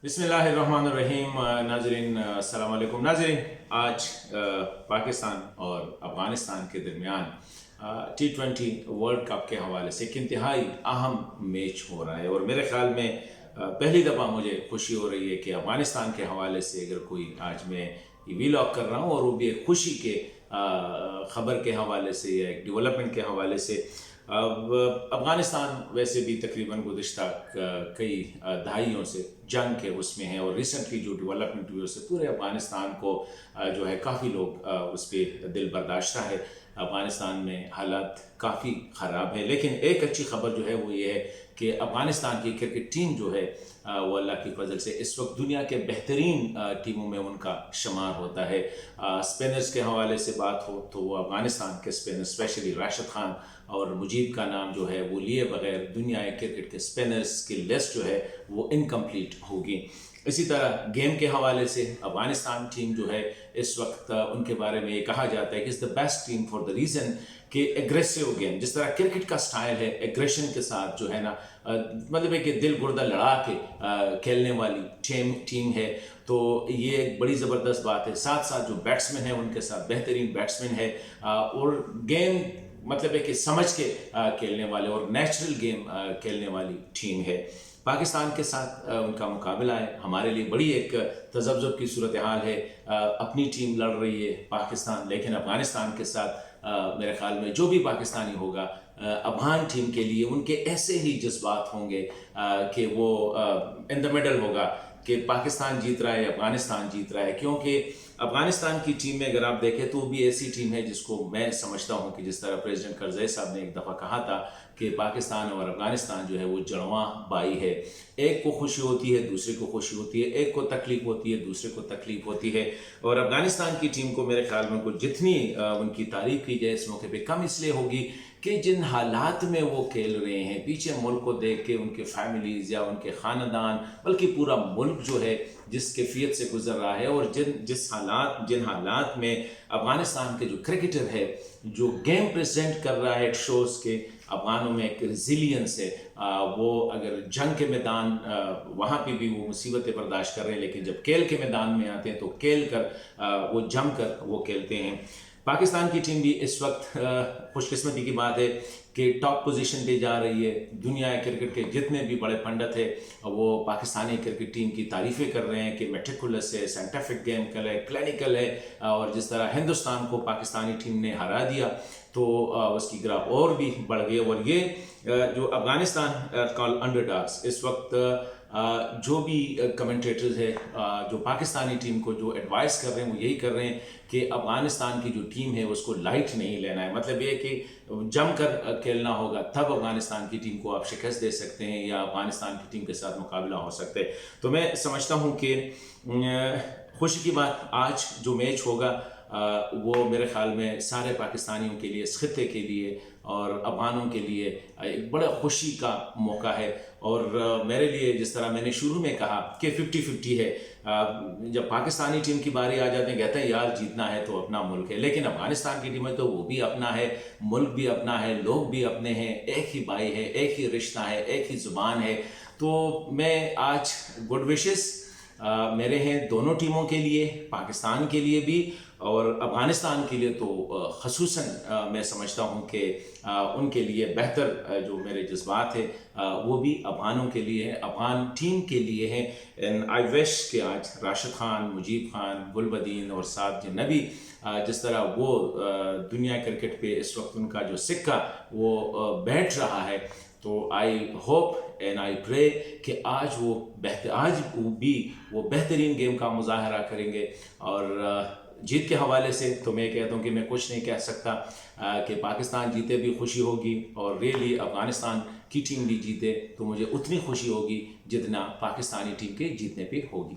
बिस्मिल्लाहिर्रहमानिर्रहीम। नाज़रीन अस्सलाम वालेकुम। नाज़रीन, आज पाकिस्तान और अफ़गानिस्तान के दरमियान T20 वर्ल्ड कप के हवाले से एक इंतहाई अहम मैच हो रहा है और मेरे ख़्याल में पहली दफ़ा मुझे खुशी हो रही है कि अफ़गानिस्तान के हवाले से अगर कोई आज मैं ये वीलॉग कर रहा हूँ और वो भी एक खुशी के ख़बर के हवाले से या एक डेवलपमेंट के हवाले से। अब अफ़गानिस्तान वैसे भी तकरीबन गुज़िश्ता कई दहाइयों से जंग के उसमें है और रिसेंटली जो डेवलपमेंट हुई उससे पूरे अफ़गानिस्तान को जो है काफ़ी लोग उस पर दिल बर्दाश्त है। अफ़गानिस्तान में हालात काफ़ी ख़राब है, लेकिन एक अच्छी खबर जो है वो ये है कि अफ़गानिस्तान की क्रिकेट टीम जो है वो अल्लाह की फजल से इस वक्त दुनिया के बेहतरीन टीमों में उनका शुमार होता है। स्पिनर्स के हवाले से बात हो तो वो अफ़गानिस्तान के स्पिनर स्पेशली राशिद खान और मुजीब का नाम जो है वो लिए बगैर दुनिया क्रिकेट के स्पिनर्स की लिस्ट जो है वो इनकम्प्लीट होगी। इसी तरह गेम के हवाले से अफ़गानिस्तान टीम जो है इस वक्त उनके बारे में ये कहा जाता है कि is the best team for the reason कि एग्रेसिव गेम, जिस तरह क्रिकेट का स्टाइल है एग्रेशन के साथ जो है ना, मतलब है कि दिल गुर्दा लड़ा के खेलने वाली टीम है। तो ये एक बड़ी ज़बरदस्त बात है। साथ साथ जो बैट्समैन है उनके साथ बेहतरीन बैट्समैन है और गेम मतलब है कि समझ के खेलने वाले और नेचुरल गेम खेलने वाली टीम है। पाकिस्तान के साथ उनका मुकाबला है, हमारे लिए बड़ी एक तज़ब्ज़ुब की सूरत हाल है। अपनी टीम लड़ रही है पाकिस्तान, लेकिन अफ़गानिस्तान के साथ मेरे ख़्याल में जो भी पाकिस्तानी होगा अफ़गान टीम के लिए उनके ऐसे ही जज्बात होंगे कि वो इन द मिडल होगा कि पाकिस्तान जीत रहा है, अफ़गानिस्तान जीत रहा है। क्योंकि अफ़गानिस्तान की टीम में अगर आप देखें तो वो भी ऐसी टीम है जिसको मैं समझता हूँ कि जिस तरह प्रेसिडेंट करज़ई साहब ने एक दफ़ा कहा था कि पाकिस्तान और अफ़गानिस्तान जो है वो जड़वां भाई है। एक को खुशी होती है दूसरे को खुशी होती है, एक को तकलीफ़ होती है दूसरे को तकलीफ़ होती है। और अफ़गानिस्तान की टीम को मेरे ख्याल में कुछ जितनी उनकी तारीफ़ की जाए इस मौके पर कम इसलिए होगी कि जिन हालात में वो खेल रहे हैं, पीछे मुल्क को देख के उनके फैमिलीज़ या उनके ख़ानदान बल्कि पूरा मुल्क जो है जिस कैफियत से गुजर रहा है और जिन हालात में अफ़गानिस्तान के जो क्रिकेटर है जो गेम प्रेजेंट कर रहा है, इट शोज़ के अफ़गानों में एक रिजिलियंस है। वो अगर जंग के मैदान वहाँ पे भी वो मुसीबतें बर्दाश्त कर रहे हैं, लेकिन जब खेल के मैदान में आते हैं तो खेल कर वो जम कर वो खेलते हैं। पाकिस्तान की टीम भी इस वक्त खुशकिस्मती की बात है कि टॉप पोजीशन पे जा रही है। दुनिया क्रिकेट के जितने भी बड़े पंडित है वो पाकिस्तानी क्रिकेट टीम की तारीफ़ें कर रहे हैं कि मेटिकुलस है, साइंटिफिक गेम है, क्लिनिकल है। और जिस तरह हिंदुस्तान को पाकिस्तानी टीम ने हरा दिया तो उसकी ग्राफ और भी बढ़ गई। और ये जो अफ़गानिस्तान कॉल अंडरडॉग्स इस वक्त जो भी कमेंटेटर्स है जो पाकिस्तानी टीम को जो एडवाइस कर रहे हैं वो यही कर रहे हैं कि अफ़गानिस्तान की जो टीम है उसको लाइट नहीं लेना है। मतलब ये कि जम कर खेलना होगा, तब अफ़गानिस्तान की टीम को आप शिकस्त दे सकते हैं या अफ़गानिस्तान की टीम के साथ मुकाबला हो सकता है। तो मैं समझता हूँ कि खुशी की बात आज जो मैच होगा वो मेरे ख़्याल में सारे पाकिस्तानियों के लिए, इस खित्ते के लिए और अफ़गानों के लिए एक बड़ा खुशी का मौका है। और मेरे लिए जिस तरह मैंने शुरू में कहा कि 50-50 है, जब पाकिस्तानी टीम की बारी आ जाते हैं कहते हैं यार जीतना है तो अपना मुल्क है, लेकिन अफ़गानिस्तान की टीम है तो वो भी अपना है, मुल्क भी अपना है, लोग भी अपने हैं, एक ही भाई है, एक ही रिश्ता है, एक ही ज़ुबान है। तो मैं आज गुड विशेस मेरे हैं दोनों टीमों के लिए, पाकिस्तान के लिए भी और अफ़गानिस्तान के लिए तो ख़ुसूसन मैं समझता हूँ कि उनके लिए बेहतर जो मेरे जज्बात है वो भी अफ़गानों के लिए है, अफ़गान टीम के लिए है। एंड आई विश कि आज राशिद खान, मुजीब खान, गुलबदीन और साथ जिन्नबी जिस तरह वो दुनिया क्रिकेट पे इस वक्त उनका जो सिक्का वो बैठ रहा है, तो I hope and I pray कि आज भी वो बेहतरीन गेम का मुजाहरा करेंगे। और जीत के हवाले से तो मैं कहता हूँ कि मैं कुछ नहीं कह सकता कि पाकिस्तान जीते भी खुशी होगी और रियली अफ़गानिस्तान की टीम भी जीते तो मुझे उतनी खुशी होगी जितना पाकिस्तानी टीम के जीतने पे होगी।